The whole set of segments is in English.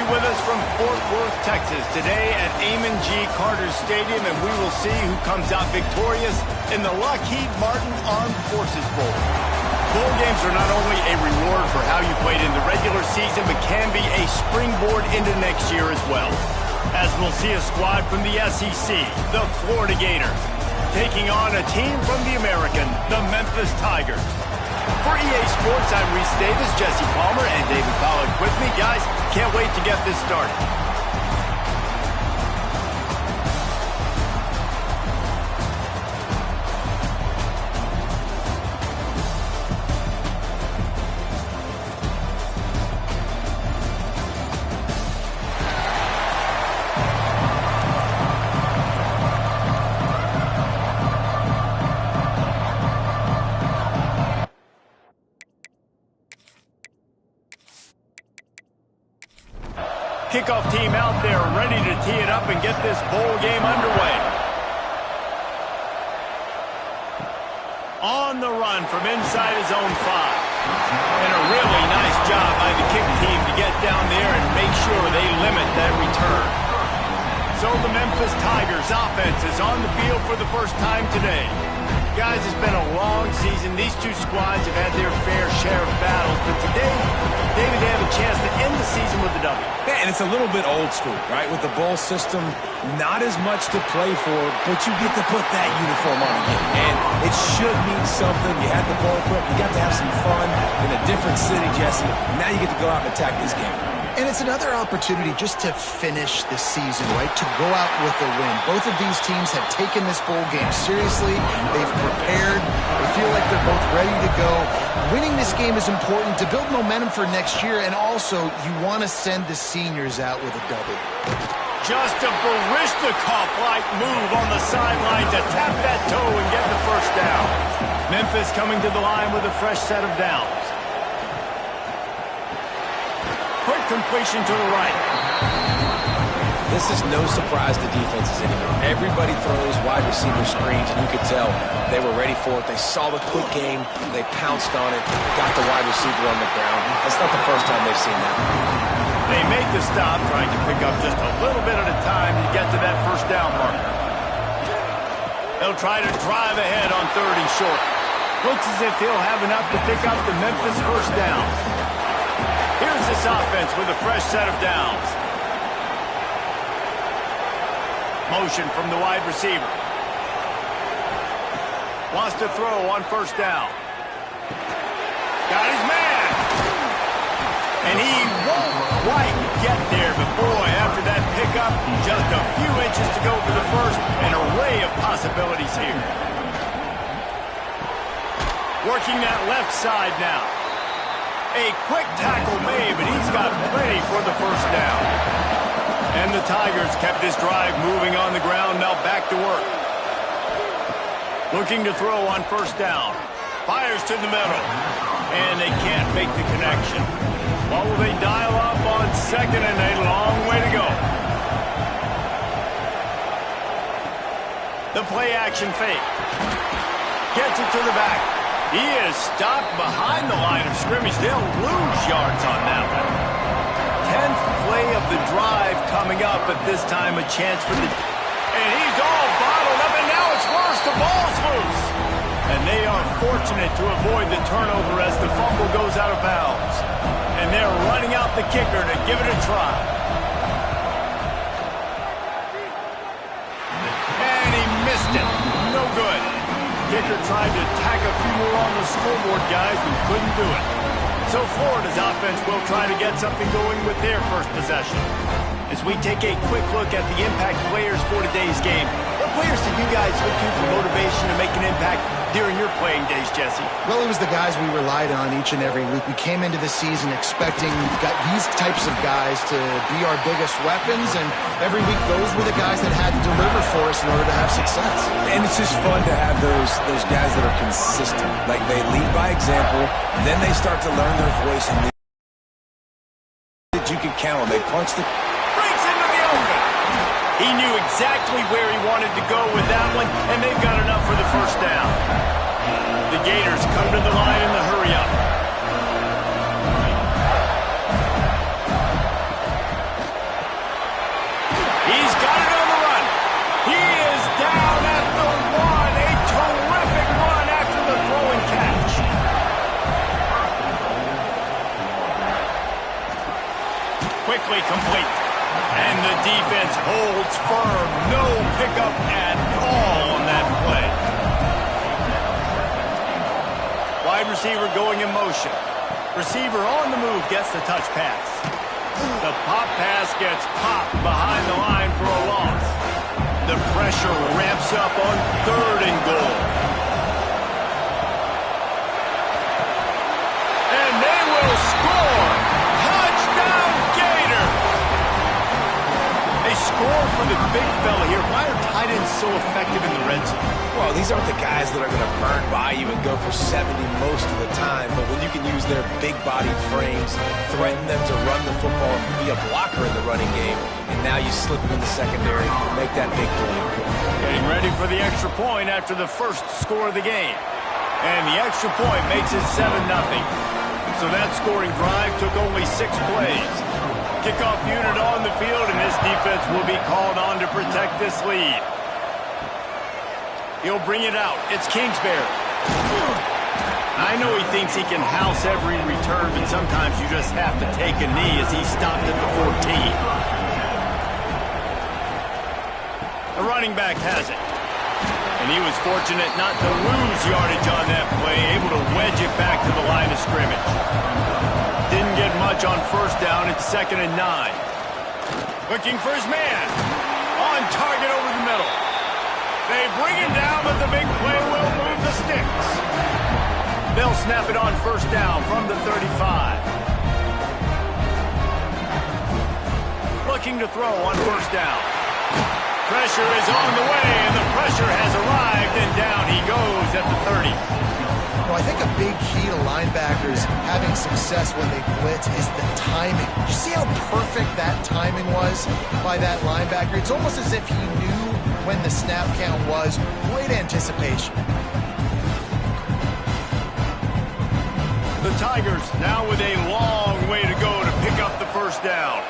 with us from Fort Worth, Texas, today at Amon G. Carter Stadium, and we will see who comes out victorious in the Lockheed Martin Armed Forces Bowl. Bowl games are not only a reward for how you played in the regular season, but can be a springboard into next year as well. As we'll see a squad from the SEC, the Florida Gators, taking on a team from the American, the Memphis Tigers. For EA Sports, I'm Reese Davis, Jesse Palmer, and David Pollack with me. Guys, can't wait to get this started. Kickoff team out there ready to tee it up and get this bowl game underway. On the run from inside his own 5. And a really nice job by the kick team to get down there and make sure they limit that return. So the Memphis Tigers offense is on the field for the first time today. Guys, it's been a long season. These two squads have had their fair share of battles, but today, David, they have a chance to end the season with a W. Yeah, and it's a little bit old school, right? With the bowl system, not as much to play for, but you get to put that uniform on again. And it should mean something. You had the bowl equipped. You got to have some fun in a different city, Jesse. Now you get to go out and attack this game. And it's another opportunity just to finish the season, right? To go out with a win. Both of these teams have taken this bowl game seriously. They've prepared. They feel like they're both ready to go. Winning this game is important to build momentum for next year, and also you want to send the seniors out with a W. Just a Barishnikov-like move on the sideline to tap that toe and get the first down. Memphis coming to the line with a fresh set of downs. Quick completion to the right. This is no surprise to defenses anymore. Everybody throws wide receiver screens, and you could tell they were ready for it. They saw the quick game. They pounced on it, got the wide receiver on the ground. That's not the first time they've seen that. They make the stop, trying to pick up just a little bit at a time to get to that first down marker. They'll try to drive ahead on 3rd and short. Looks as if he'll have enough to pick up the Memphis first down. Here's this offense with a fresh set of downs. Motion from the wide receiver. Wants to throw on first down. Got his man. And he won't quite get there, but boy, after that pickup, just a few inches to go for the first. An array of possibilities here. Working that left side now. A quick tackle made, but he's got plenty for the first down. And the Tigers kept this drive moving on the ground, now back to work. Looking to throw on first down. Fires to the middle. And they can't make the connection. What will they dial up on second, and a long way to go. The play action fake. Gets it to the back. He is stopped behind the line of scrimmage. They'll lose yards on that one. 10th play of the drive coming up, but this time a chance for the... And he's all bottled up, and now it's worse. The ball's loose. And they are fortunate to avoid the turnover as the fumble goes out of bounds. And they're running out the kicker to give it a try. And he missed it. No good. Kicker tried to tack a few more on the scoreboard, guys, and couldn't do it. So Florida's offense will try to get something going with their first possession. As we take a quick look at the impact players for today's game, what players did you guys look to for motivation to make an impact during your playing days, Jesse? Well, it was the guys we relied on each and every week. We came into the season expecting these types of guys to be our biggest weapons, and every week those were the guys that had to deliver for us in order to have success. And it's just fun to have those guys that are consistent. Like, they lead by example, then they start to learn their voice, and that you can count on. They punch the... Breaks into the open. He knew exactly where he wanted to go with that one, and they've got enough for the first down. The Gators come to the line in the hurry-up. He's got it on the run. He is down at the 1. A terrific run after the throw and catch. Quickly complete. And the defense holds firm. No pickup at all on that play. Wide receiver going in motion. Receiver on the move gets the touch pass. The pop pass gets popped behind the line for a loss. The pressure ramps up on 3rd and goal. And they will score. Touchdown, Gator. A score for the big fella here. Why are tight ends so effective in the red zone? Well, these aren't the guys that are going to burn by you and go for 70 most of the time, but when you can use their big-bodied frames, threaten them to run the football, be a blocker in the running game, and now you slip them in the secondary, make that big play. Getting ready for the extra point after the first score of the game. And the extra point makes it 7-0. So that scoring drive took only 6 plays. Kickoff unit on the field, and this defense will be called on to protect this lead. He'll bring it out. It's Kingsbury. I know he thinks he can house every return, but sometimes you just have to take a knee as he stopped at the 14. The running back has it. And he was fortunate not to lose yardage on that play, able to wedge it back to the line of scrimmage. Didn't get much on first down. It's 2nd and 9. Looking for his man. On target over the middle. They bring him down, but the big play will move the sticks. They'll snap it on first down from the 35. Looking to throw on first down. Pressure is on the way, and the pressure has arrived, and down he goes at the 30. Well, I think a big key to linebackers having success when they blitz is the timing. Did you see how perfect that timing was by that linebacker? It's almost as if he knew when the snap count was. Great anticipation. The Tigers now with a long way to go to pick up the first down.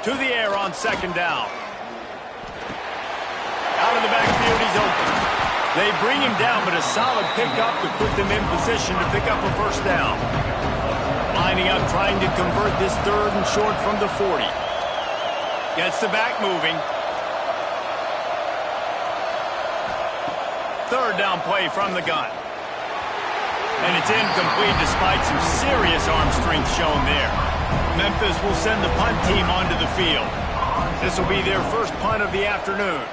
To the air on 2nd down. Out of the backfield, he's open. They bring him down, but a solid pickup to put them in position to pick up a first down. Lining up, trying to convert this 3rd and short from the 40. Gets the back moving. 3rd down play from the gun. And it's incomplete despite some serious arm strength shown there. Memphis will send the punt team onto the field. This will be their first punt of the afternoon.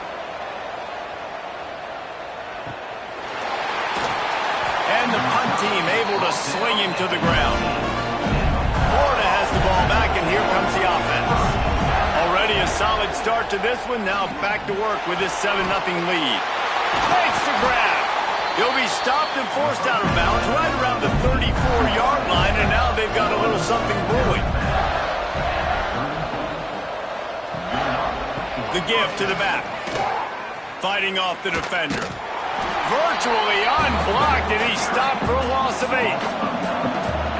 And the punt team able to sling him to the ground. Florida has the ball back, and here comes the offense. Already a solid start to this one. Now back to work with this 7-0 lead. Makes the grab. He'll be stopped and forced out of bounds right around the 34-yard line, and now they've got a little something brewing. The give to the back. Fighting off the defender. Virtually unblocked, and he stopped for a loss of 8.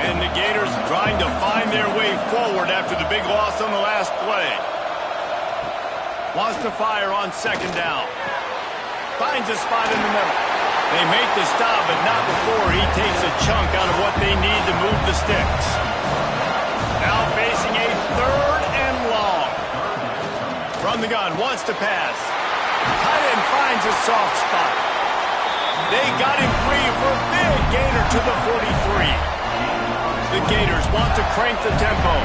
And the Gators trying to find their way forward after the big loss on the last play. Wants to fire on 2nd down. Finds a spot in the middle. They make the stop, but not before he takes a chunk out of what they need to move the sticks. Now facing a 3rd and long. From the gun, wants to pass. Tight end finds a soft spot. They got him free for a big gainer to the 43. The Gators want to crank the tempo.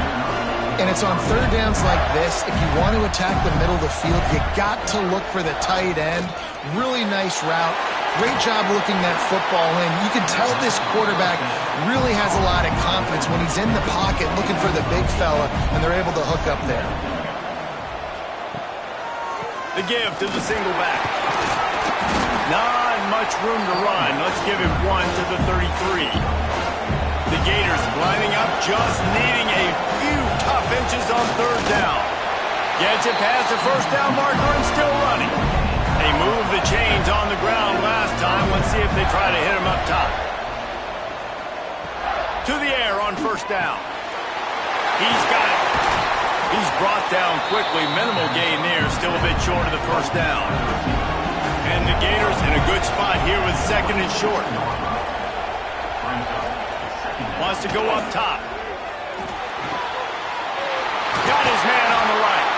And it's on 3rd downs like this. If you want to attack the middle of the field, you got to look for the tight end. Really nice route. Great job looking that football in. You can tell this quarterback really has a lot of confidence when he's in the pocket looking for the big fella, and they're able to hook up there. The give to the single back. Not much room to run. Let's give him 1 to the 33. The Gators lining up, just needing a few tough inches on 3rd down. Gets it past the first down marker and still running. They moved the chains on the ground last time. Let's see if they try to hit him up top. To the air on 1st down. He's got it. He's brought down quickly. Minimal gain there. Still a bit short of the first down. And the Gators in a good spot here with second and short. Wants to go up top. Got his man on the right.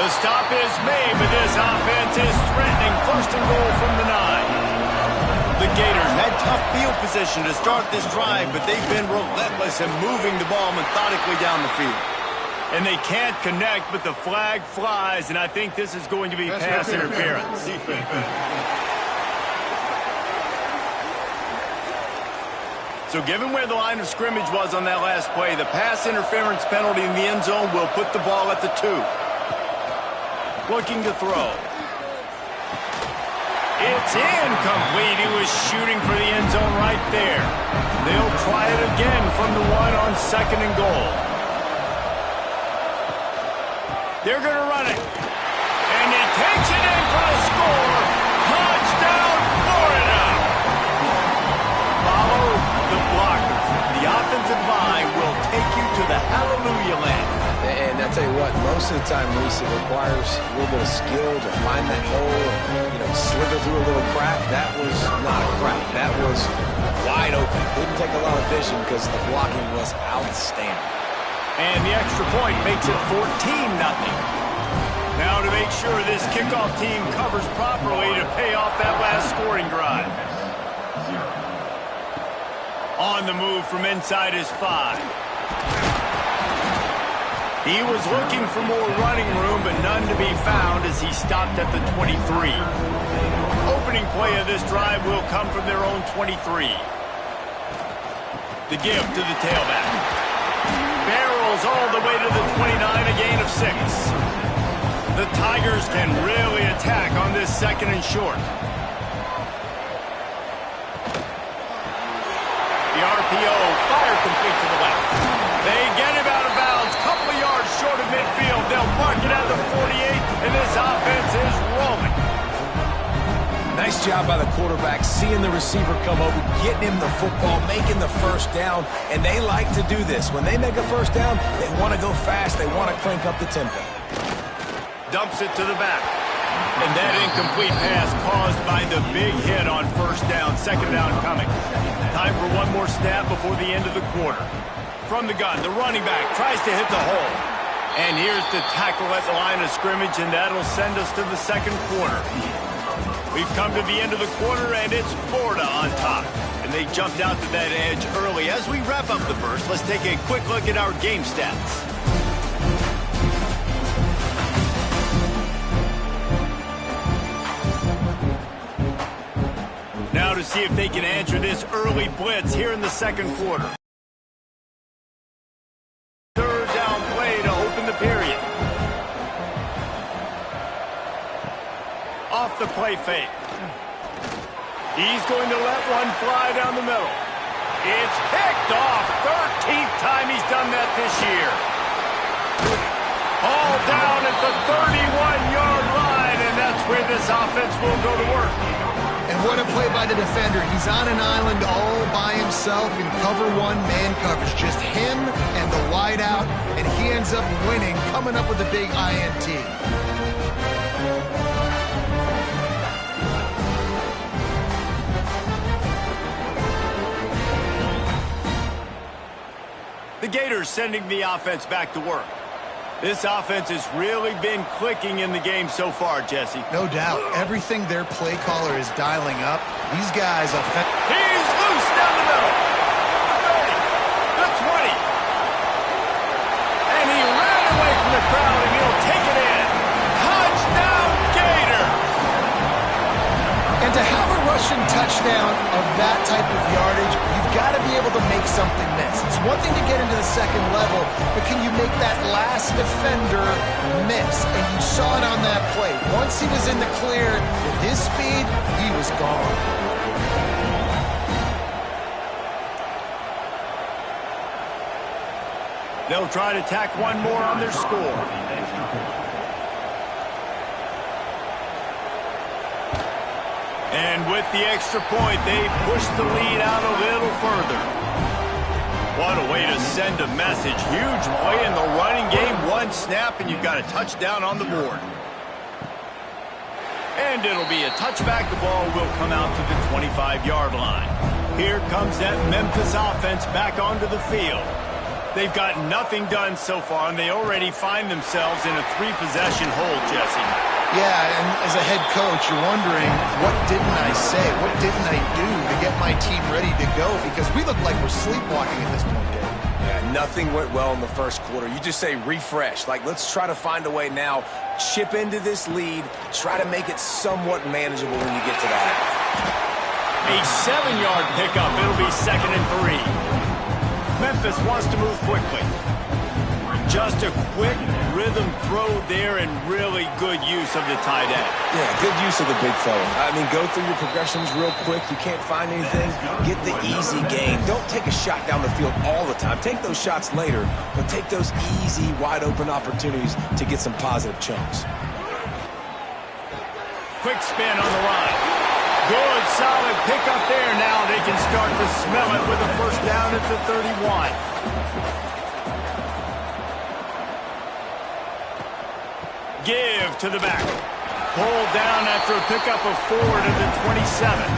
The stop is made, but this offense is threatening. First and goal from the 9. The Gators had tough field position to start this drive, but they've been relentless in moving the ball methodically down the field. And they can't connect, but the flag flies, and I think this is going to be pass interference. So given where the line of scrimmage was on that last play, the pass interference penalty in the end zone will put the ball at the 2. Looking to throw. It's incomplete. He was shooting for the end zone right there. They'll try it again from the 1 on second and goal. They're going to run it. And he takes it in for the score. Touchdown, Florida. Follow the blockers. The offensive line will take you to the hallelujah land. And I tell you what, most of the time, Reese, it requires a little bit of skill to find that hole and, slither through a little crack. That was not a crack. That was wide open. Didn't take a lot of vision because the blocking was outstanding. And the extra point makes it 14-0. Now to make sure this kickoff team covers properly to pay off that last scoring drive. On the move from inside his 5. He was looking for more running room, but none to be found as he stopped at the 23. Opening play of this drive will come from their own 23. The give to the tailback. Barrels all the way to the 29, a gain of 6. The Tigers can really attack on this second and short. The RPO, fire complete to the left. They get him out of bounds, couple of yards short of midfield. They'll mark it at the 48, and this offense is rolling. Nice job by the quarterback, seeing the receiver come over, getting him the football, making the first down, and they like to do this. When they make a first down, they want to go fast, they want to crank up the tempo. Dumps it to the back. And that incomplete pass caused by the big hit on first down, second down coming. Time for one more snap before the end of the quarter. From the gun, the running back tries to hit the hole. And here's the tackle at the line of scrimmage, and that'll send us to the second quarter. We've come to the end of the quarter, and it's Florida on top. And they jumped out to that edge early. As we wrap up the first, let's take a quick look at our game stats. Now to see if they can answer this early blitz here in the second quarter. Third down play to open the period. Off the play fake. He's going to let one fly down the middle. It's picked off. 13th time he's done that this year. All down at the 31-yard line, and that's where this offense will go to work. And what a play by the defender. He's on an island all by himself in cover 1 man coverage. Just him and the wideout, and he ends up winning, coming up with a big INT. The Gators sending the offense back to work. This offense has really been clicking in the game so far, Jesse. No doubt. Everything their play caller is dialing up, these guys are... He's loose down the middle. The 30, the 20. And he ran away from the crowd, and he'll take it in. Touchdown, Gator! And to have a rushing touchdown of that type of yardage, you've got to be able to make something miss. It's one thing to get into the second level, but can you make that last defender miss? And you saw it on that play. Once he was in the clear, with his speed, he was gone. They'll try to tack one more on their score. And with the extra point, they push the lead out a little further. What a way to send a message. Huge play in the running game. One snap, and you've got a touchdown on the board. And it'll be a touchback. The ball will come out to the 25-yard line. Here comes that Memphis offense back onto the field. They've got nothing done so far, and they already find themselves in a 3-possession hole, Jesse. Yeah, and as a head coach, you're wondering, what didn't I say? What didn't I do to get my team ready to go? Because we look like we're sleepwalking at this point, Dave. Yeah, nothing went well in the first quarter. You just say refresh. Like, let's try to find a way now. Chip into this lead. Try to make it somewhat manageable when you get to the half. A 7-yard pickup. It'll be 2nd and 3. Memphis wants to move quickly. Just a quick rhythm throw there and really good use of the tight end. Yeah, good use of the big fella. I mean, go through your progressions real quick. You can't find anything, get the easy gain. Don't take a shot down the field all the time. Take those shots later, but take those easy, wide-open opportunities to get some positive chunks. Quick spin on the line. Good, solid pickup there. Now they can start to smell it with a first down at the 31. Give to the back. Pulled down after a pickup of 4 to the 27.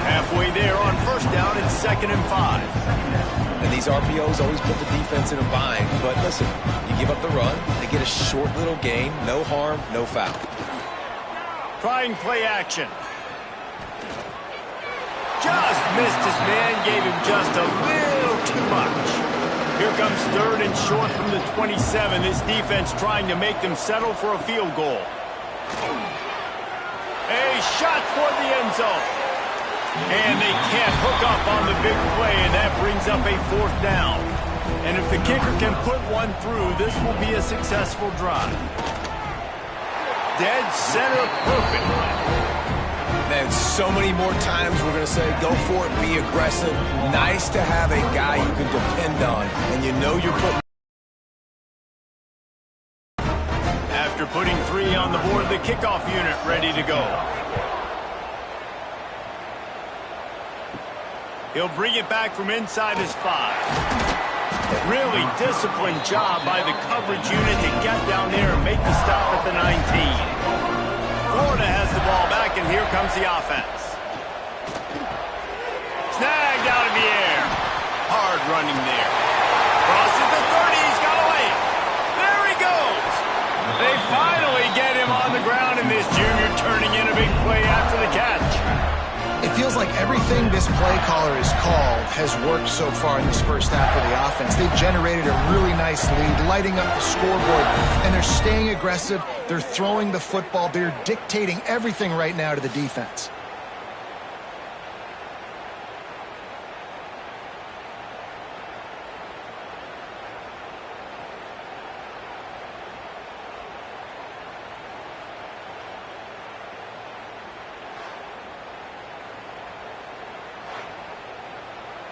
Halfway there on first down, it's 2nd and 5. And these RPOs always put the defense in a bind. But listen, you give up the run, they get a short little gain, no harm, no foul. Trying play action. Just missed his man, gave him just a little too much. Here comes 3rd and short from the 27. This defense trying to make them settle for a field goal. A shot for the end zone. And they can't hook up on the big play, and that brings up a 4th down. And if the kicker can put one through, this will be a successful drive. Dead center perfect. Man, so many more times we're going to say, go for it, be aggressive. Nice to have a guy you can depend on, and you know you're putting... After putting 3 on the board, the kickoff unit ready to go. He'll bring it back from inside his 5. Really disciplined job by the coverage unit to get down there and make the stop at the 19. Florida has the ball back, and here comes the offense. Snagged out of the air. Hard running there. Crosses the 30. He's got away. There he goes. They finally get him on the ground, and this junior turning in a big play after the catch. It feels like everything this play caller has called has worked so far in this first half of the offense. They've generated a really nice lead, lighting up the scoreboard, and they're staying aggressive. They're throwing the football. They're dictating everything right now to the defense.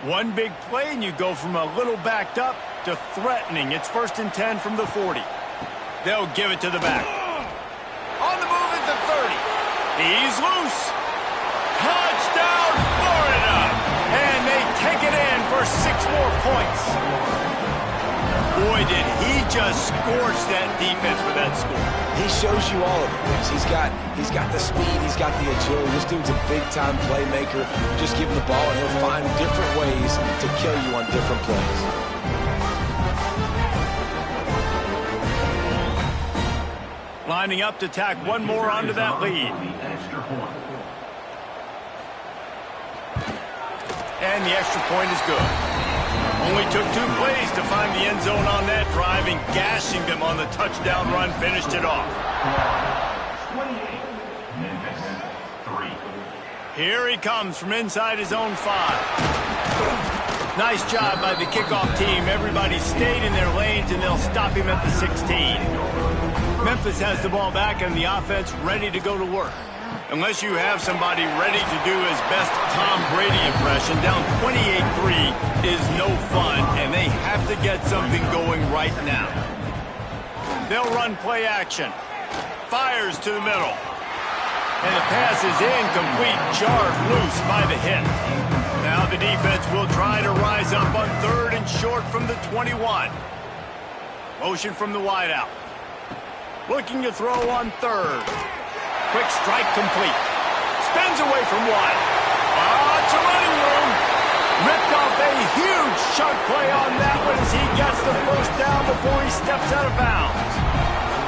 One big play, and you go from a little backed up to threatening. It's 1st and 10 from the 40. They'll give it to the back. On the move at the 30. He's loose. Touchdown, Florida! And they take it in for 6 more points. Boy, did he just scorch that defense with that score. He shows you all of it. He's got the speed, he's got the agility. This dude's a big-time playmaker. Just give him the ball, and he'll find different ways to kill you on different plays. Lining up to tack one more onto that lead. And the extra point is good. Only took 2 plays to find the end zone on that drive, and gashing them on the touchdown run finished it off. 28, Memphis, 3. Here he comes from inside his own 5. Nice job by the kickoff team. Everybody stayed in their lanes, and they'll stop him at the 16. Memphis has the ball back, and the offense ready to go to work. Unless you have somebody ready to do his best Tom Brady impression, down 28-3 is no fun, and they have to get something going right now. They'll run play action. Fires to the middle. And the pass is incomplete, jarred loose by the hit. Now the the defense will try to rise up on 3rd and short from the 21. Motion from the wideout. Looking to throw on 3rd. Quick strike complete. Spins away from one. It's a running room. Ripped off a huge chunk play on that one as he gets the first down before he steps out of bounds.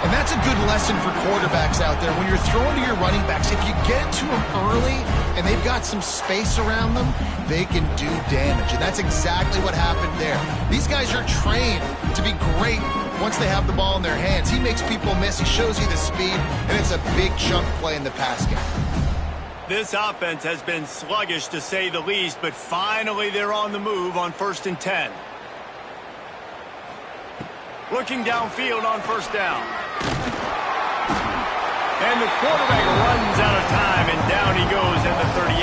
And that's a good lesson for quarterbacks out there. When you're throwing to your running backs, if you get to them early and they've got some space around them, they can do damage. And that's exactly what happened there. These guys are trained to be great once they have the ball in their hands. He makes people miss. He shows you the speed, and it's a big chunk play in the pass game. This offense has been sluggish to say the least, but finally they're on the move on 1st and 10. Looking downfield on 1st down. And the quarterback runs out of time, and down he goes at the 38.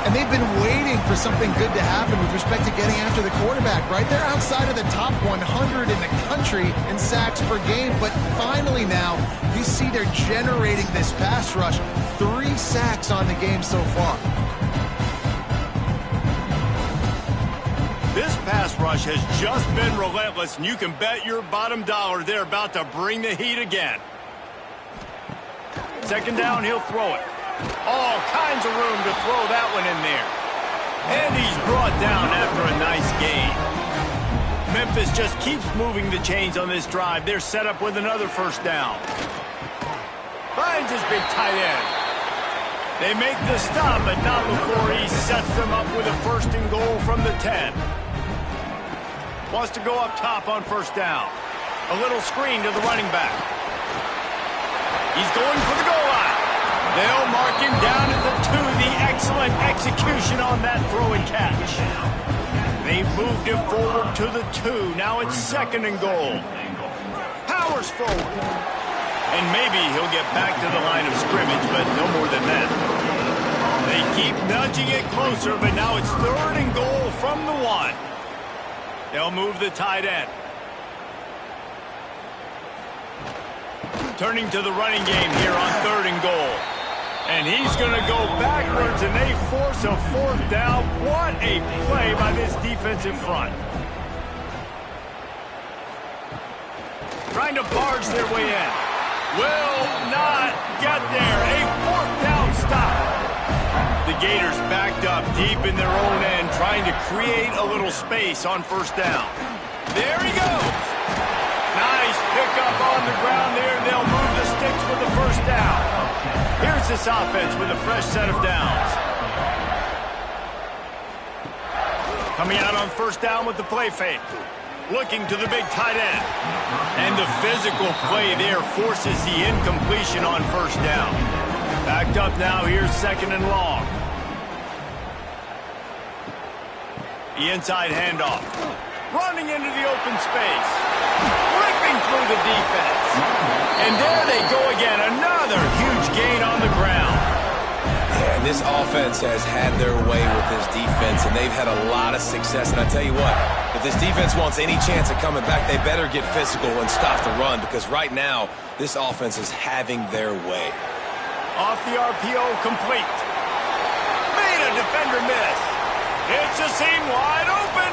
And they've been waiting for something good to happen with respect to getting after the quarterback, right? They're outside of the top 100 in the country in sacks per game, but finally now you see they're generating this pass rush. 3 sacks on the game so far. This pass rush has just been relentless, and you can bet your bottom dollar they're about to bring the heat again. 2nd down, he'll throw it. All kinds of room to throw that one in there. And he's brought down after a nice gain. Memphis just keeps moving the chains on this drive. They're set up with another 1st down. Finds his big tight end. They make the stop, but not before he sets them up with a 1st and goal from the 10. Wants to go up top on 1st down. A little screen to the running back. He's going for the goal line. They'll mark him down at the 2. The excellent execution on that throw and catch. They've moved him forward to the 2. Now it's 2nd and goal. Powers forward. And maybe he'll get back to the line of scrimmage, but no more than that. They keep nudging it closer, but now it's 3rd and goal from the 1. They'll move the tight end. Turning to the running game here on 3rd and goal. And he's going to go backwards, and they force a 4th down. What a play by this defensive front. Trying to barge their way in. Will not get there. A 4th down stop. The Gators backed up deep in their own end, trying to create a little space on 1st down. There he goes. Nice pickup on the ground there. They'll move the sticks with the 1st down. Here's this offense with a fresh set of downs. Coming out on 1st down with the play fake. Looking to the big tight end. And the physical play there forces the incompletion on 1st down. Backed up now, here's 2nd and long. The inside handoff. Running into the open space. Ripping through the defense. And there they go again. Another huge gain on the ground. Yeah, and this offense has had their way with this defense, and they've had a lot of success. And I tell you what, if this defense wants any chance of coming back, they better get physical and stop the run, because right now, this offense is having their way. Off the RPO, complete. Made a defender miss. It's a seam wide open.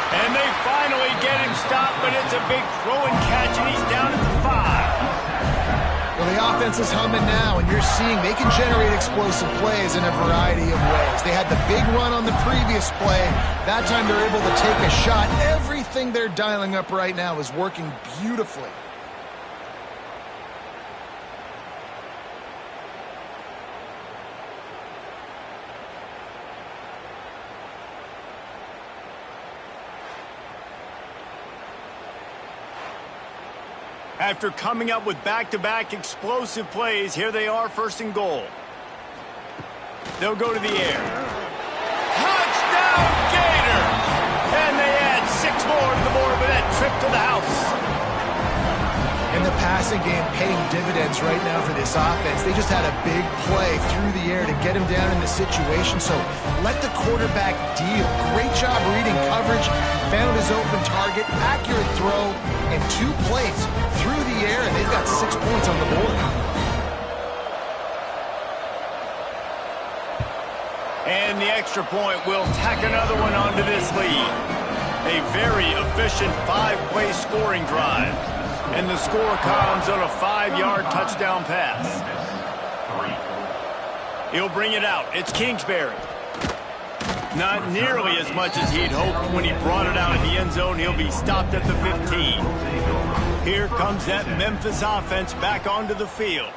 And they finally get him stopped, but it's a big throw and catch, and he's down at the 5. Well, the offense is humming now, and you're seeing they can generate explosive plays in a variety of ways. They had the big run on the previous play. That time they're able to take a shot. Everything they're dialing up right now is working beautifully. After coming up with back-to-back explosive plays, here they are, 1st and goal. They'll go to the air. Touchdown, Gator! And they add 6 more to the board with that trip to the house. And the passing game paying dividends right now for this offense. They just had a big play through the air to get him down in the situation. So let the quarterback deal. Great job reading coverage. Found his open target. Accurate throw. And 2 plays through the air. And they've got 6 points on the board. And the extra point will tack another one onto this lead. A very efficient 5-play scoring drive. And the score comes on a 5-yard touchdown pass. He'll bring it out. It's Kingsbury. Not nearly as much as he'd hoped when he brought it out in the end zone. He'll be stopped at the 15. Here comes that Memphis offense back onto the field.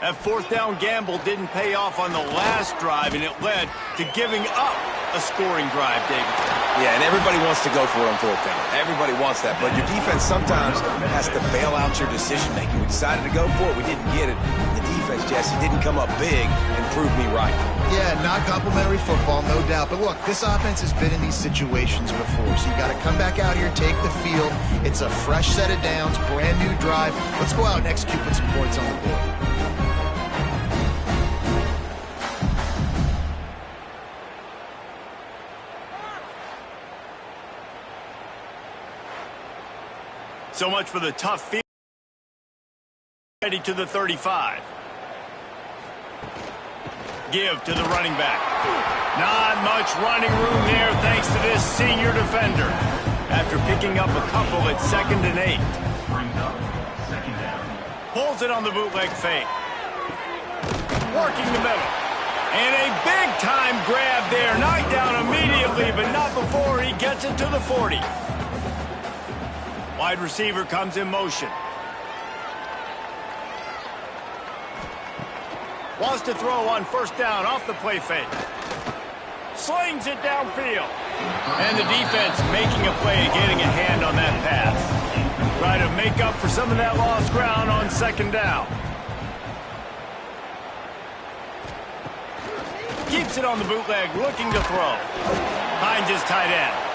That fourth down gamble didn't pay off on the last drive, and it led to giving up a scoring drive, David. Yeah, and everybody wants to go for it on fourth down. Everybody wants that, but your defense sometimes has to bail out your decision-making. We decided to go for it. We didn't get it. The defense, Jesse, didn't come up big and prove me right. Yeah, not complimentary football, no doubt. But look, this offense has been in these situations before, so you got to come back out here, take the field. It's a fresh set of downs, brand new drive. Let's go out and execute with some points on the board. So much for the tough field. Ready to the 35. Give to the running back. Not much running room there thanks to this senior defender. After picking up a couple at 2nd and 8. Pulls it on the bootleg fake. Working the middle. And a big-time grab there. Knocked down immediately, but not before he gets it to the 40. Wide receiver comes in motion. Wants to throw on first down off the play fake. Slings it downfield. And the defense making a play, getting a hand on that pass. Try to make up for some of that lost ground on 2nd down. Keeps it on the bootleg, looking to throw. Finds his tight end.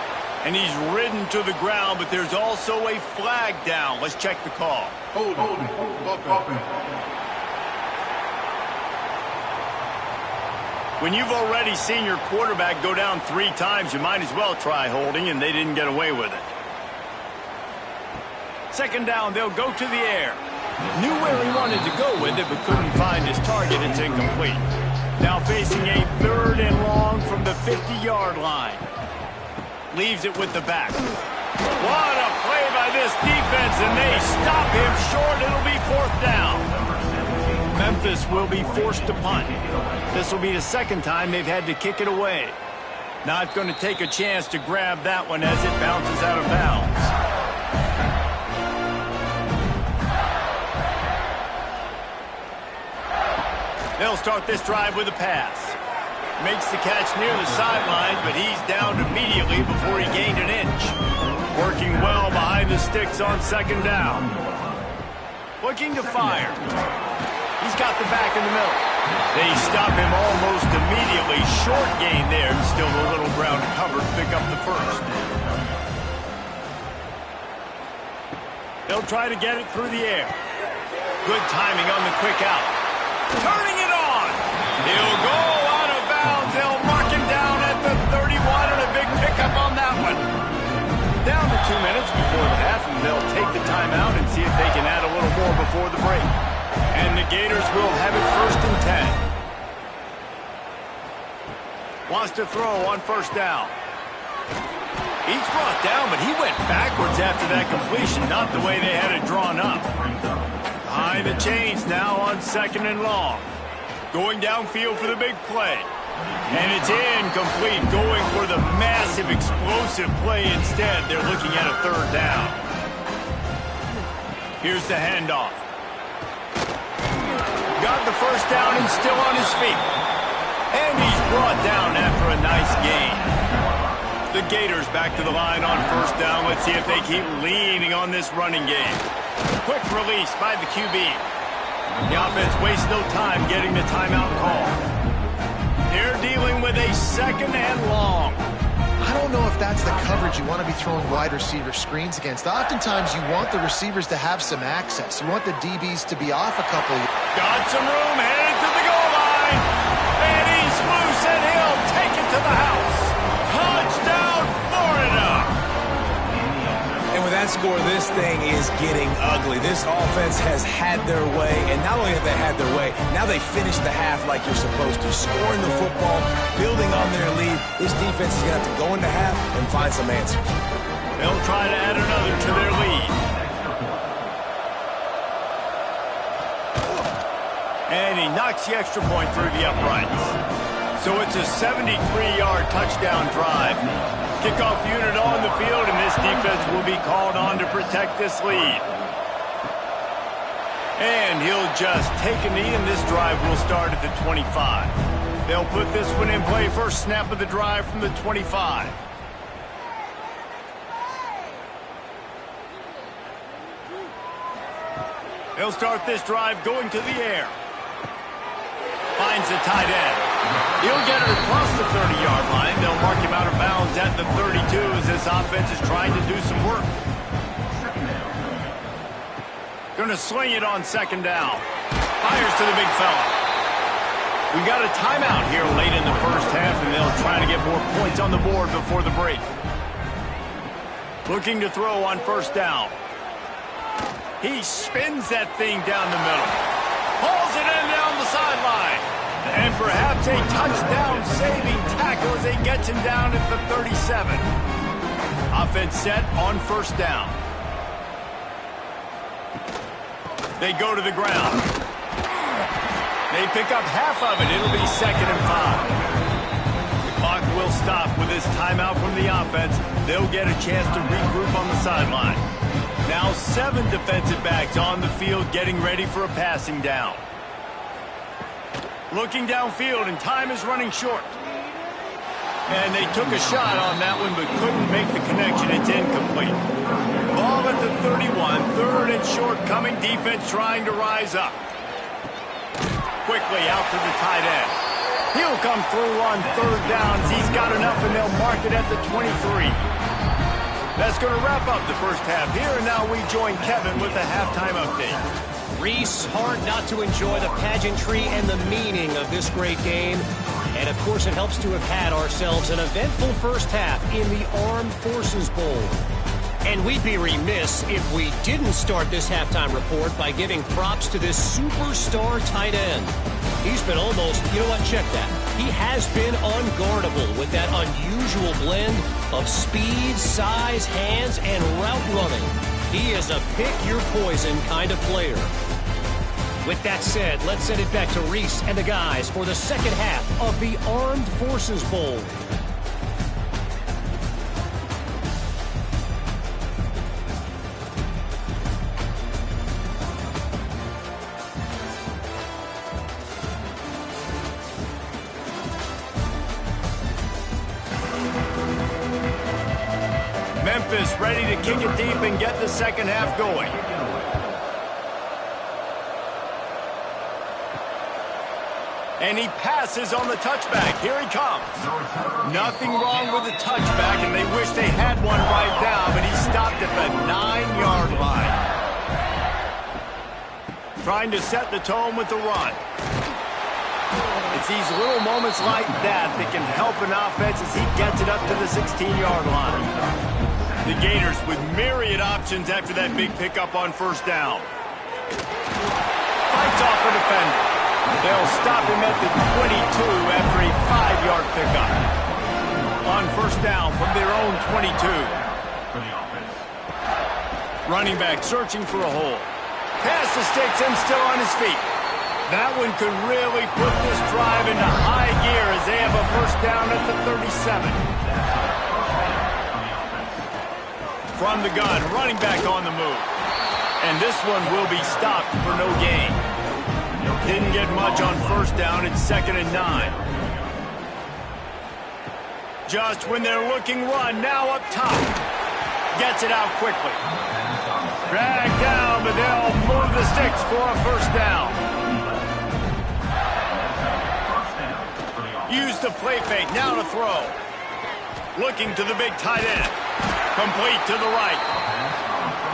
And he's ridden to the ground, but there's also a flag down. Let's check the call. Hold on. When you've already seen your quarterback go down 3 times, you might as well try holding, and they didn't get away with it. 2nd down, they'll go to the air. Knew where he wanted to go with it, but couldn't find his target. It's incomplete. Now facing a 3rd and long from the 50-yard line. Leaves it with the back. What a play by this defense, and they stop him short. It'll be 4th down. Memphis will be forced to punt. This will be the 2nd time they've had to kick it away. Not going to take a chance to grab that one as it bounces out of bounds. They'll start this drive with a pass. Makes the catch near the sideline, but he's downed immediately before he gained an inch. Working well behind the sticks on 2nd down. Looking to fire. He's got the back in the middle. They stop him almost immediately. Short gain there. Still a little ground to cover to pick up the 1st. They'll try to get it through the air. Good timing on the quick out. Turning it on. He'll go out of bounds. They'll mark him down at the 31 and a big pickup on that one. Down to 2 minutes before the half, and they'll take the timeout and see if they can add a little more before the break. And the Gators will have it 1st and 10. Wants to throw on 1st down. He's brought down, but he went backwards after that completion, not the way they had it drawn up. Behind the chains now on 2nd and long. Going downfield for the big play. And it's incomplete, going for the massive explosive play instead. They're looking at a 3rd down. Here's the handoff. Got the 1st down and still on his feet. And he's brought down after a nice gain. The Gators back to the line on 1st down. Let's see if they keep leaning on this running game. Quick release by the QB. The offense wastes no time getting the timeout call. They're dealing with a 2nd and long. I don't know if that's the coverage you want to be throwing wide receiver screens against. Oftentimes, you want the receivers to have some access. You want the DBs to be off a couple. Got some room, headed to the goal line. And he's loose, and he'll take it to the house. Touchdown, Florida. And with that final score, this thing is getting ugly. This offense has had their way, and not only have they had their way, now they finish the half like you're supposed to, scoring the football, building on their lead. This defense is going to have to go into half and find some answers. They'll try to add another to their lead. And he knocks the extra point through the uprights. So it's a 73-yard touchdown drive. Kickoff unit on the field, and this defense will be called on to protect this lead. And he'll just take a knee, and this drive will start at the 25. They'll put this one in play first snap of the drive from the 25. They'll start this drive going to the air. Finds the tight end. He'll get it across the 30-yard line. They'll mark him out of bounds at the 32 as this offense is trying to do some work. Going to sling it on second down. Fires to the big fella. We got a timeout here late in the first half, and they'll try to get more points on the board before the break. Looking to throw on first down. He spins that thing down the middle. Pulls it in down the sideline. And perhaps a touchdown-saving tackle as he gets him down at the 37. Offense set on first down. They go to the ground. They pick up half of it. It'll be 2nd and 5. The clock will stop with this timeout from the offense. They'll get a chance to regroup on the sideline. Now 7 defensive backs on the field getting ready for a passing down. Looking downfield, and time is running short. And they took a shot on that one, but couldn't make the connection. It's incomplete. Ball at the 31, 3rd and short coming. Defense trying to rise up. Quickly out to the tight end. He'll come through on 3rd down. He's got enough, and they'll mark it at the 23. That's going to wrap up the first half here, and now we join Kevin with the halftime update. Reese, hard not to enjoy the pageantry and the meaning of this great game. And, of course, it helps to have had ourselves an eventful first half in the Armed Forces Bowl. And we'd be remiss if we didn't start this halftime report by giving props to this superstar tight end. He's been almost, you know what, check that. He has been unguardable with that unusual blend of speed, size, hands, and route running. He is a pick-your-poison kind of player. With that said, let's send it back to Reese and the guys for the second half of the Armed Forces Bowl. Memphis ready to kick it deep and get the second half going. And he passes on the touchback. Here he comes. Nothing wrong with the touchback, and they wish they had one right now, but he stopped at the 9-yard line. Trying to set the tone with the run. It's these little moments like that that can help an offense as he gets it up to the 16-yard line. The Gators with myriad options after that big pickup on first down. Fights off a defender. They'll stop him at the 22 after a 5-yard pickup. On first down from their own 22. Running back searching for a hole. Pass the sticks and still on his feet. That one could really put this drive into high gear as they have a first down at the 37. From the gun, running back on the move. And this one will be stopped for no gain. Didn't get much on first down. It's 2nd and 9. Just when they're looking run, now up top. Gets it out quickly. Dragged down, but they'll move the sticks for a first down. Use the play fake, now to throw. Looking to the big tight end. Complete to the right.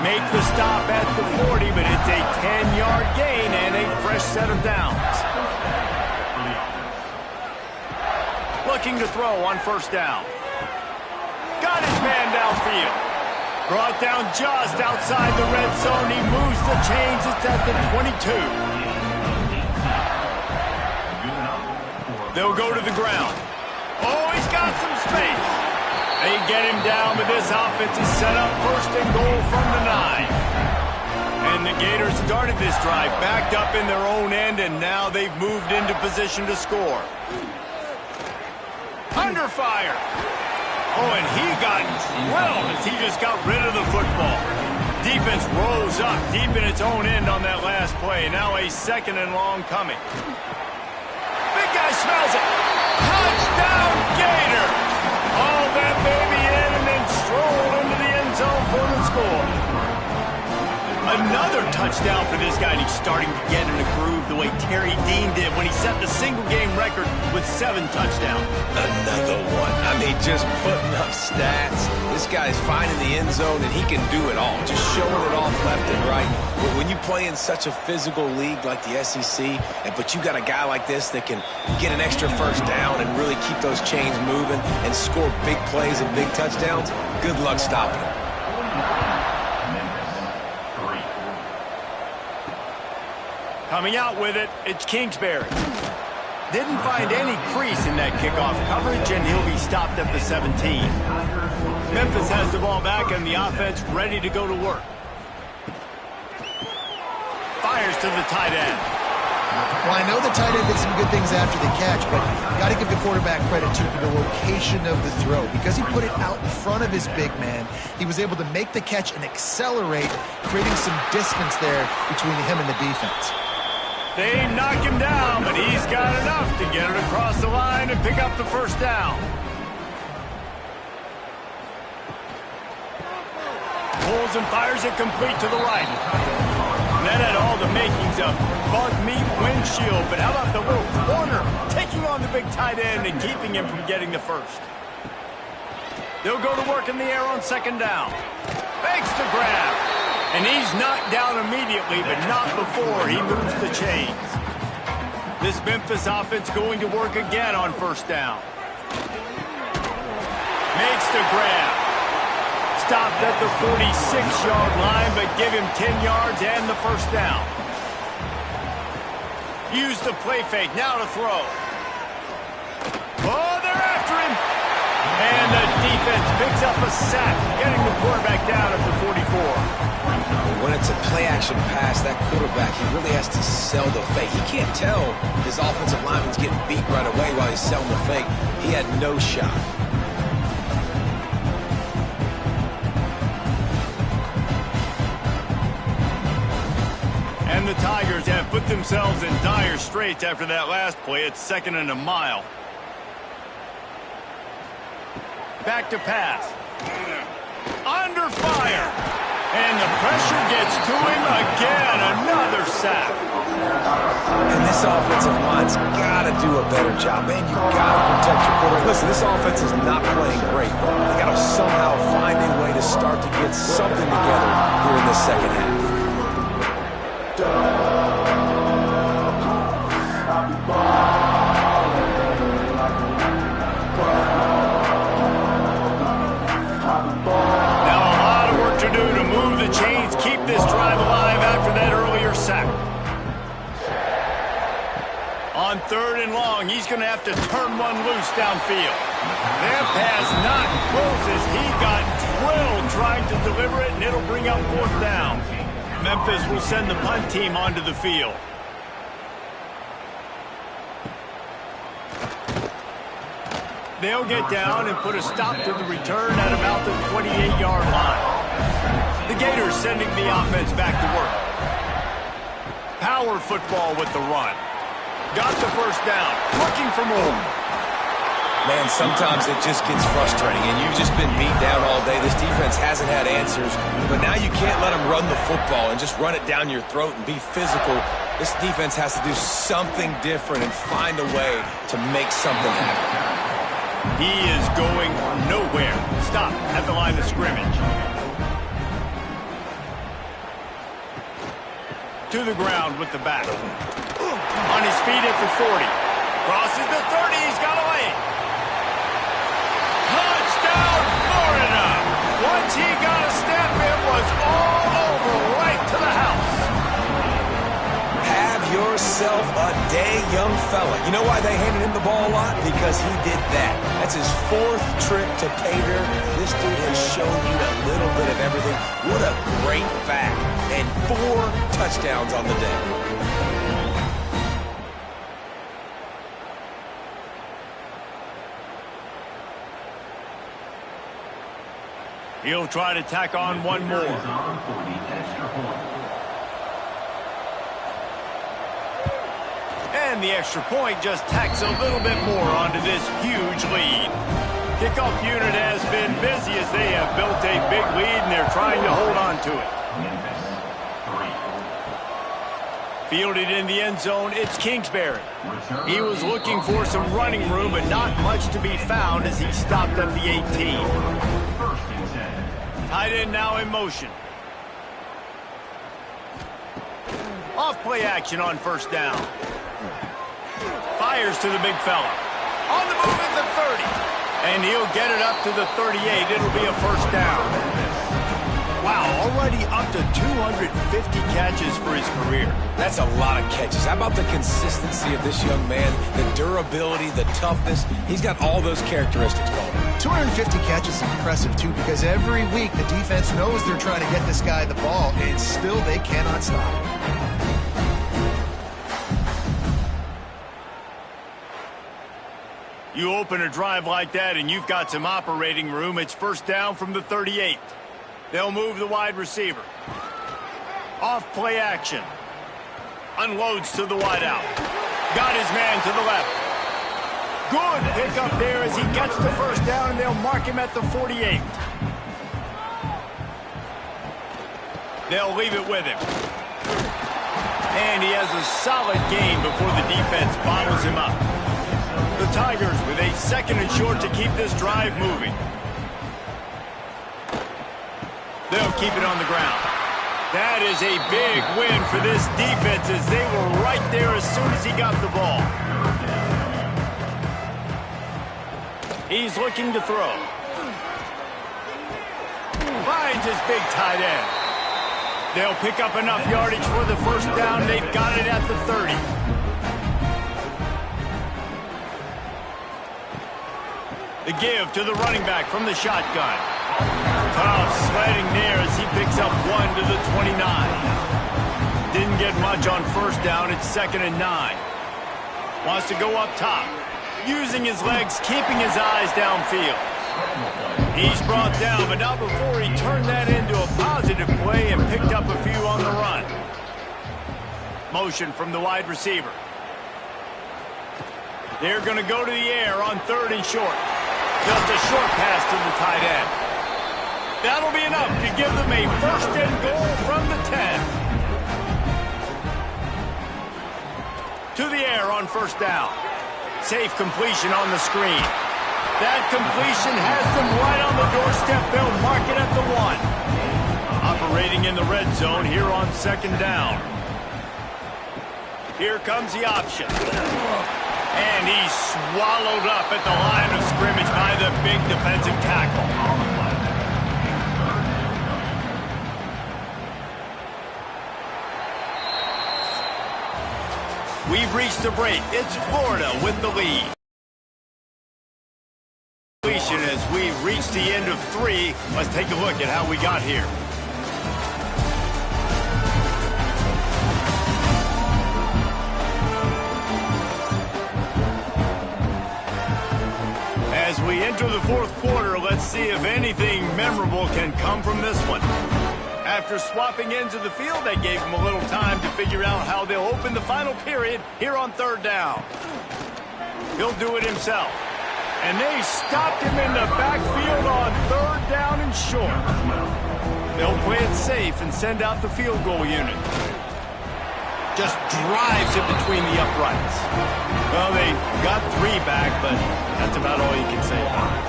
Make the stop at the 40, but it's a 10-yard gain and a fresh set of downs. Looking to throw on first down. Got his man downfield. Brought down just outside the red zone. He moves the chains. It's at the 22. They'll go to the ground. Oh, he's got some space. They get him down, but this offense is set up first and goal from the 9. And the Gators started this drive backed up in their own end, and now they've moved into position to score. Under fire. Oh, and he got drilled as he just got rid of the football. Defense rose up deep in its own end on that last play. Now a 2nd and long coming. Big guy smells it. Touchdown, Gator. All that baby in and then stroll into the end zone for the score. Another touchdown for this guy, and he's starting to get in a groove the way Terry Dean did when he set the single-game record with 7 touchdowns. Another one. I mean, just putting up stats. This guy's finding the end zone, and he can do it all, just showing it off left and right. But when you play in such a physical league like the SEC, but you got a guy like this that can get an extra first down and really keep those chains moving and score big plays and big touchdowns, good luck stopping him. Coming out with it, it's Kingsbury. Didn't find any crease in that kickoff coverage, and he'll be stopped at the 17. Memphis has the ball back, and the offense ready to go to work. Fires to the tight end. Well, I know the tight end did some good things after the catch, but you got to give the quarterback credit, too, for the location of the throw. Because he put it out in front of his big man, he was able to make the catch and accelerate, creating some distance there between him and the defense. They knock him down, but he's got enough to get it across the line and pick up the first down. Pulls and fires it complete to the right. And that had all the makings of bug meat windshield, but how about the little corner taking on the big tight end and keeping him from getting the first? They'll go to work in the air on 2nd down. Makes the grab. And he's knocked down immediately, but not before he moves the chains. This Memphis offense going to work again on 1st down. Makes the grab. Stopped at the 46-yard line, but give him 10 yards and the first down. Use the play fake, now to throw. Oh, they're after him. And the defense picks up a sack, getting the quarterback down at the 44. When it's a play-action pass, that quarterback, he really has to sell the fake. He can't tell his offensive lineman's getting beat right away while he's selling the fake. He had no shot. And the Tigers have put themselves in dire straits after that last play. It's 2nd and a mile. Back to pass. Under fire. And the pressure gets to him again. Another sack. And this offensive line's got to do a better job. Man, you got to protect your quarterback. Listen, this offense is not playing great. They got to somehow find a way to start to get something together here in the 2nd half. This drive alive after that earlier sack. On 3rd and long, he's going to have to turn one loose downfield. That pass not close as he got drilled trying to deliver it, and it'll bring up 4th down. Memphis will send the punt team onto the field. They'll get down and put a stop to the return at about the 28-yard line. The Gators sending the offense back to work. Power football with the run. Got the first down. Looking for more. Man, sometimes it just gets frustrating, and you've just been beat down all day. This defense hasn't had answers, but now you can't let them run the football and just run it down your throat and be physical. This defense has to do something different and find a way to make something happen. He is going nowhere. Stop at the line of scrimmage. To the ground with the back. On his feet at the 40. Crosses the 30. He's got a lane. Touchdown, Florida. Once he got a step, day young fella. You know why they handed him the ball a lot? Because he did that. That's his 4th trip to pay dirt. This dude has shown you a little bit of everything. What a great back. And 4 touchdowns on the day. He'll try to tack on one more. And the extra point just tacks a little bit more onto this huge lead. Kickoff unit has been busy as they have built a big lead and they're trying to hold on to it. Fielded in the end zone, it's Kingsbury. He was looking for some running room, but not much to be found as he stopped at the 18. Tight end now in motion. Off play action on first down. Fires to the big fella. On the move at the 30. And he'll get it up to the 38. It'll be a first down. Wow, already up to 250 catches for his career. That's a lot of catches. How about the consistency of this young man? The durability, the toughness. He's got all those characteristics going. 250 catches is impressive, too, because every week the defense knows they're trying to get this guy the ball, and still they cannot stop him. You open a drive like that, and you've got some operating room. It's first down from the 38. They'll move the wide receiver. Off play action. Unloads to the wideout. Got his man to the left. Good pick up there as he gets the first down, and they'll mark him at the 48. They'll leave it with him. And he has a solid gain before the defense bottles him up. The Tigers with a 2nd and short to keep this drive moving. They'll keep it on the ground. That is a big win for this defense as they were right there as soon as he got the ball. He's looking to throw. Finds his big tight end. They'll pick up enough yardage for the first down. They've got it at the 30. The give to the running back from the shotgun. Tough sledding there as he picks up 1 to the 29. Didn't get much on first down. It's 2nd and 9. Wants to go up top. Using his legs, keeping his eyes downfield. He's brought down, but not before he turned that into a positive play and picked up a few on the run. Motion from the wide receiver. They're going to go to the air on 3rd and short. Just a short pass to the tight end. That'll be enough to give them a 1st and goal from the 10. To the air on first down. Safe completion on the screen. That completion has them right on the doorstep. They'll mark it at the 1. Operating in the red zone here on 2nd down. Here comes the option. And he's swallowed up at the line of scrimmage by the big defensive tackle. We've reached the break. It's Florida with the lead. As we reach the end of 3, let's take a look at how we got here. As we enter the 4th quarter, let's see if anything memorable can come from this one. After swapping ends of the field, that gave them a little time to figure out how they'll open the final period here on 3rd down. He'll do it himself. And they stopped him in the backfield on 3rd down and short. They'll play it safe and send out the field goal unit. Just drives it between the uprights. Well, they got 3 back, but that's about all you can say about it.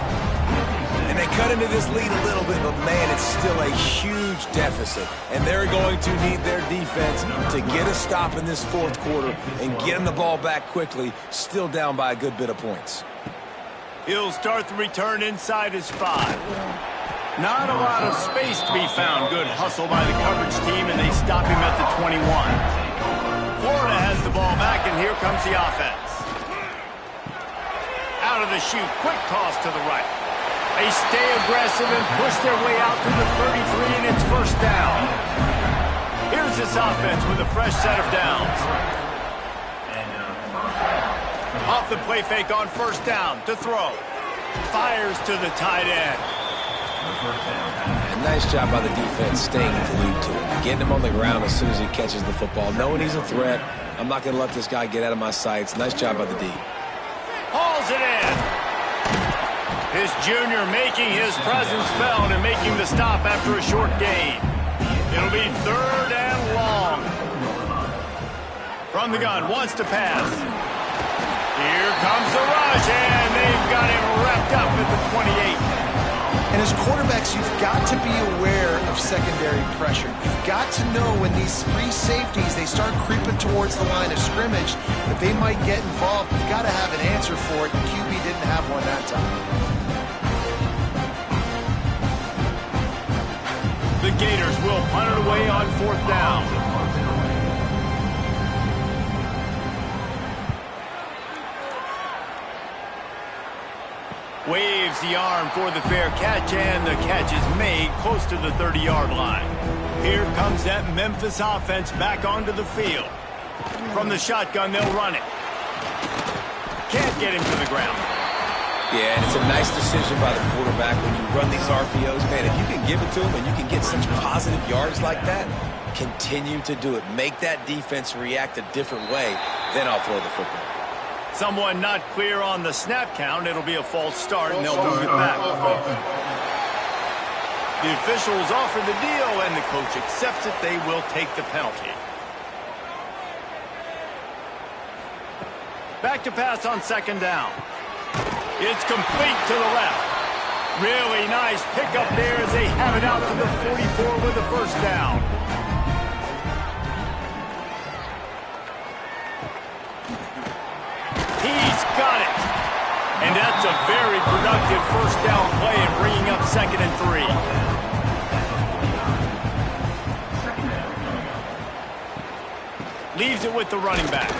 And they cut into this lead a little bit, but man, it's still a huge deficit. And they're going to need their defense to get a stop in this 4th quarter and get them the ball back quickly, still down by a good bit of points. He'll start the return inside his 5. Not a lot of space to be found. Good hustle by the coverage team, and they stop him at the 21. Florida has the ball back, and here comes the offense. Out of the chute, quick toss to the right. They stay aggressive and push their way out to the 33, and it's first down. Here's this offense with a fresh set of downs. Off the play fake on first down to throw. Fires to the tight end. And nice job by the defense staying glued to him. Getting him on the ground as soon as he catches the football. Knowing he's a threat. I'm not going to let this guy get out of my sights. Nice job by the D. Hauls it in. His junior making his presence felt and making the stop after a short gain. It'll be third and long. From the gun, wants to pass. Here comes the rush, and they've got him wrapped up at the 28. And as quarterbacks, you've got to be aware of secondary pressure. You've got to know when these free safeties, they start creeping towards the line of scrimmage, that they might get involved. You've got to have an answer for it. The QB didn't have one that time. The Gators will punt it away on fourth down. Waves the arm for the fair catch, and the catch is made close to the 30-yard line. Here comes that Memphis offense back onto the field. From the shotgun, they'll run it. Can't get him to the ground. Yeah, and it's a nice decision by the quarterback when you run these RPOs. Man, if you can give it to him and you can get such positive yards like that, continue to do it. Make that defense react a different way, then I'll throw the football. Someone not clear on the snap count. It'll be a false start, and they'll move it back. The officials offer the deal, and the coach accepts it. They will take the penalty. Back to pass on second down. It's complete to the left. Really nice pickup there as they have it out to the 44 with the first down. He's got it. And that's a very productive first down play and bringing up 2nd and 3. Leaves it with the running back.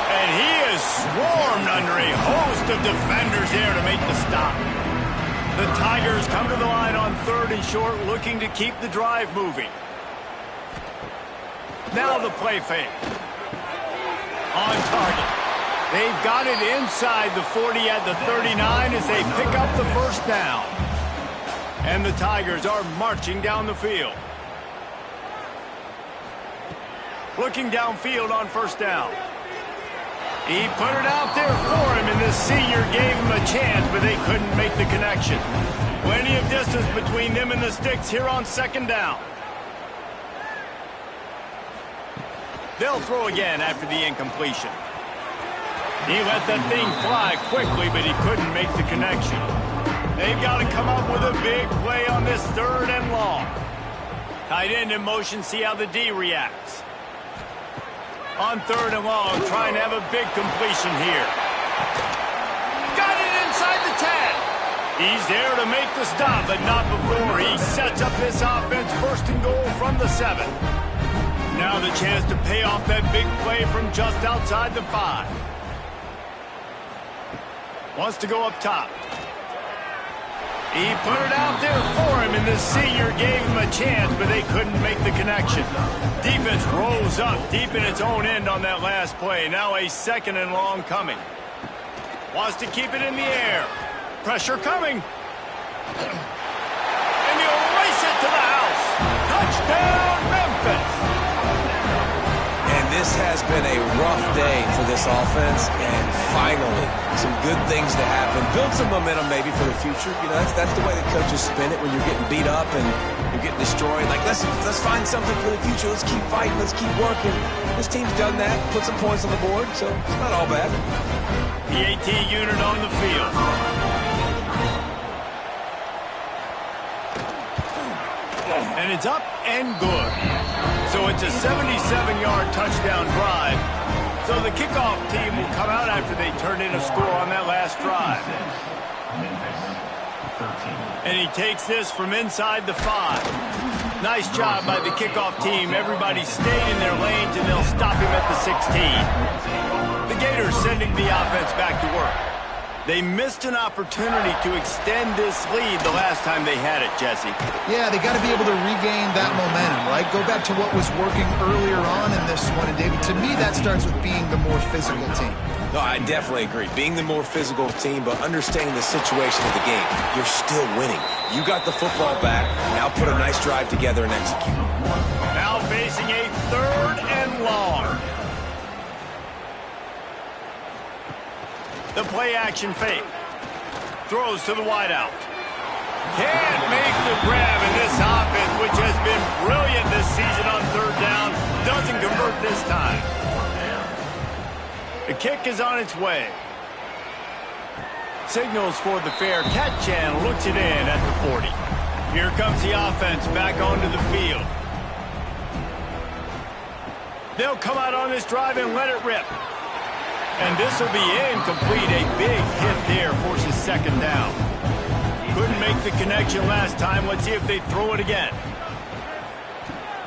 And he is swarmed under a host of defenders there to make the stop. The Tigers come to the line on 3rd and short, looking to keep the drive moving. Now the play fake. On target. They've got it inside the 40 at the 39 as they pick up the first down. And the Tigers are marching down the field. Looking downfield on first down. He put it out there for him, and the senior gave him a chance, but they couldn't make the connection. Plenty of distance between them and the sticks here on 2nd down. They'll throw again after the incompletion. He let that thing fly quickly, but he couldn't make the connection. They've got to come up with a big play on this 3rd and long. Tight end in motion, see how the D reacts. On 3rd and long, trying to have a big completion here. Got it inside the 10. He's there to make the stop, but not before he sets up this offense 1st and goal from the 7. Now the chance to pay off that big play from just outside the 5. Wants to go up top. He put it out there for him, and the senior gave him a chance, but they couldn't make the connection. Defense rose up deep in its own end on that last play. Now a 2nd and long coming. Wants to keep it in the air. Pressure coming. And he'll race it to the house. Touchdown, Memphis. And this has been a rough day for this offense, and finally, some good things to happen. Build some momentum maybe for the future. You know, that's the way the coaches spin it when you're getting beat up and you're getting destroyed. Like, let's find something for the future. Let's keep fighting. Let's keep working. This team's done that. Put some points on the board, so it's not all bad. The AT unit on the field. And it's up and good. So it's a 77-yard touchdown drive. So the kickoff team will come out after they turn in a score on that last drive. And he takes this from inside the 5. Nice job by the kickoff team. Everybody stayed in their lanes, and they'll stop him at the 16. The Gators sending the offense back to work. They missed an opportunity to extend this lead the last time they had it, Jesse. Yeah, they got to be able to regain that momentum, right? Go back to what was working earlier on in this one. And, David, to me, that starts with being the more physical team. No, I definitely agree. Being the more physical team, but understanding the situation of the game. You're still winning. You got the football back. Now put a nice drive together and execute. Now facing a 3rd and long. The play-action fake. Throws to the wideout. Can't make the grab in this offense, which has been brilliant this season on 3rd down. Doesn't convert this time. The kick is on its way. Signals for the fair catch and looks it in at the 40. Here comes the offense back onto the field. They'll come out on this drive and let it rip. And this will be incomplete. A big hit there forces 2nd down. Couldn't make the connection last time. Let's see if they throw it again.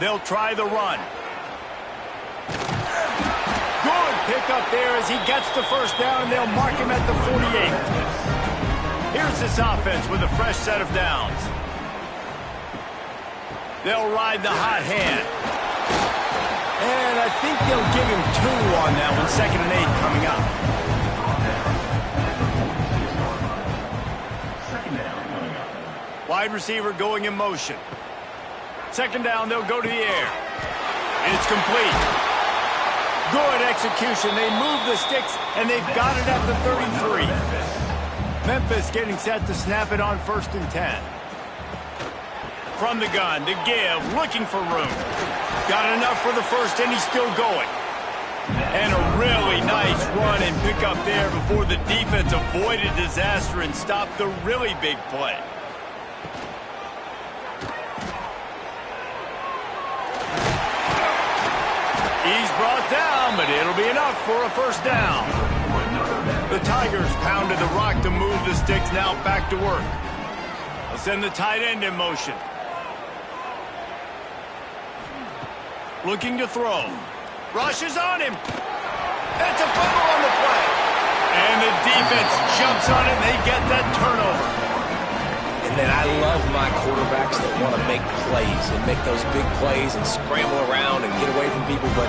They'll try the run. Good pick up there as he gets the 1st down, and they'll mark him at the 48. Here's this offense with a fresh set of downs. They'll ride the hot hand. And I think they'll give him 2 on that one. 2nd and 8 coming up. Wide receiver going in motion. 2nd down, they'll go to the air. It's complete. Good execution. They move the sticks, and they've got it at the 33. Memphis getting set to snap it on 1st and 10. From the gun to give, looking for room. Got enough for the 1st, and he's still going. And a really nice run and pick up there before the defense avoided disaster and stopped the really big play. He's brought down, but it'll be enough for a 1st down. The Tigers pounded the rock to move the sticks, now back to work. They'll send the tight end in motion. Looking to throw. Rushes on him. That's a fumble on the play. And the defense jumps on it, and they get that turnover. And then I love my quarterbacks that want to make plays and make those big plays and scramble around and get away from people, but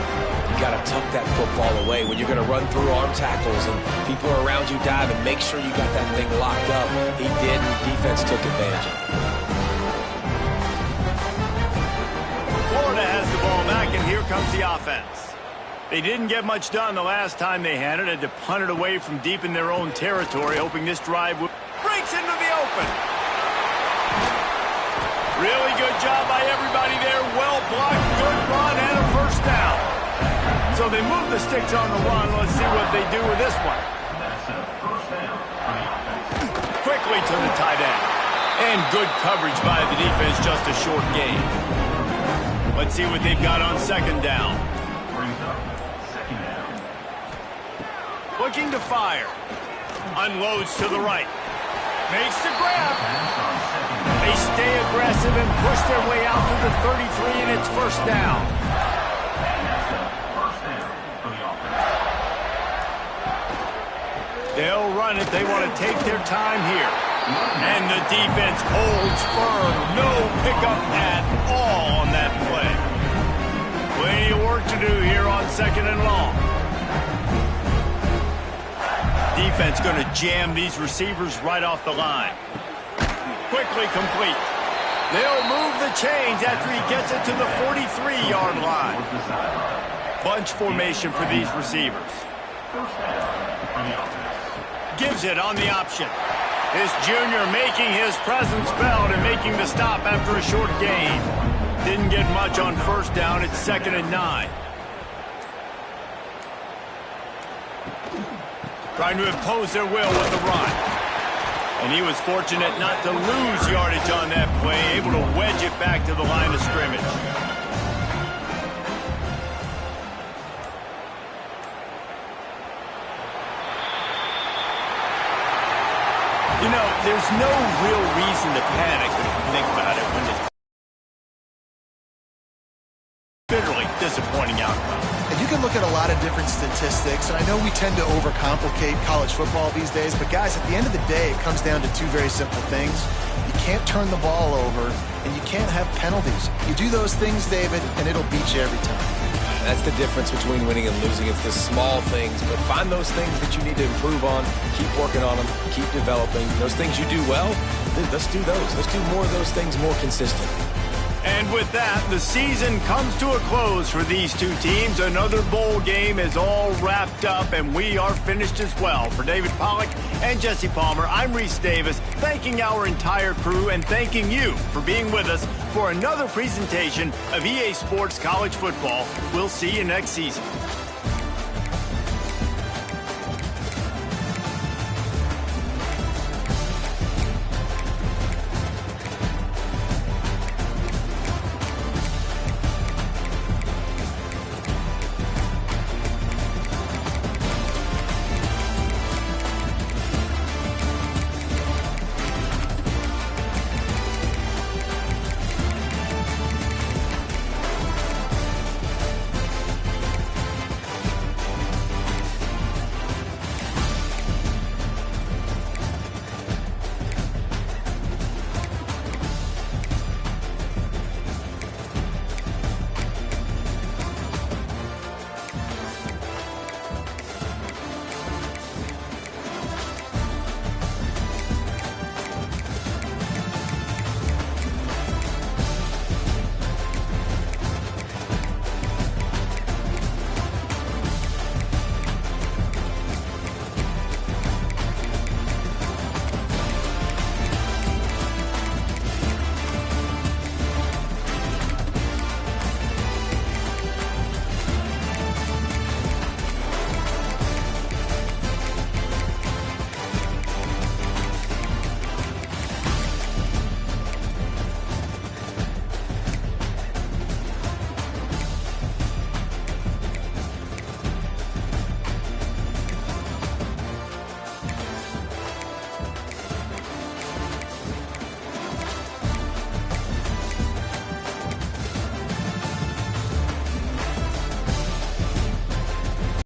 you got to tuck that football away when you're going to run through arm tackles and people are around you diving. Make sure you got that thing locked up. He did, and the defense took advantage of it. Florida has the ball back, and here comes the offense. They didn't get much done the last time they had it. Had to punt it away from deep in their own territory, hoping this drive breaks into the open. Really good job by everybody there. Well blocked, good run, and a 1st down. So they move the sticks on the run. Let's see what they do with this one. Quickly to the tight end. And good coverage by the defense, just a short gain. Let's see what they've got on 2nd down. Looking to fire. Unloads to the right. Makes the grab. They stay aggressive and push their way out to the 33, and it's 1st down. They'll run it. They want to take their time here. And the defense holds firm. No pickup at all on that play. Plenty of work to do here on 2nd and long. Defense going to jam these receivers right off the line. Quickly complete. They'll move the chains after he gets it to the 43-yard line. Bunch formation for these receivers. Gives it on the option. This junior making his presence felt and making the stop after a short gain. Didn't get much on 1st down. It's 2nd and 9. Trying to impose their will with the run. And he was fortunate not to lose yardage on that play, able to wedge it back to the line of scrimmage. You know, there's no real reason to panic if you think about it when this bitterly disappointing outcome. And you can look at a lot of different statistics, and I know we tend to overcomplicate college football these days, but guys, at the end of the day, it comes down to two very simple things. You can't turn the ball over, and you can't have penalties. You do those things, David, and it'll beat you every time. That's the difference between winning and losing. It's the small things, but find those things that you need to improve on, keep working on them, keep developing. Those things you do well, let's do those. Let's do more of those things more consistent. And with that, the season comes to a close for these two teams. Another bowl game is all wrapped up, and we are finished as well. For David Pollack and Jesse Palmer, I'm Reese Davis, thanking our entire crew and thanking you for being with us for another presentation of EA Sports College Football. We'll see you next season.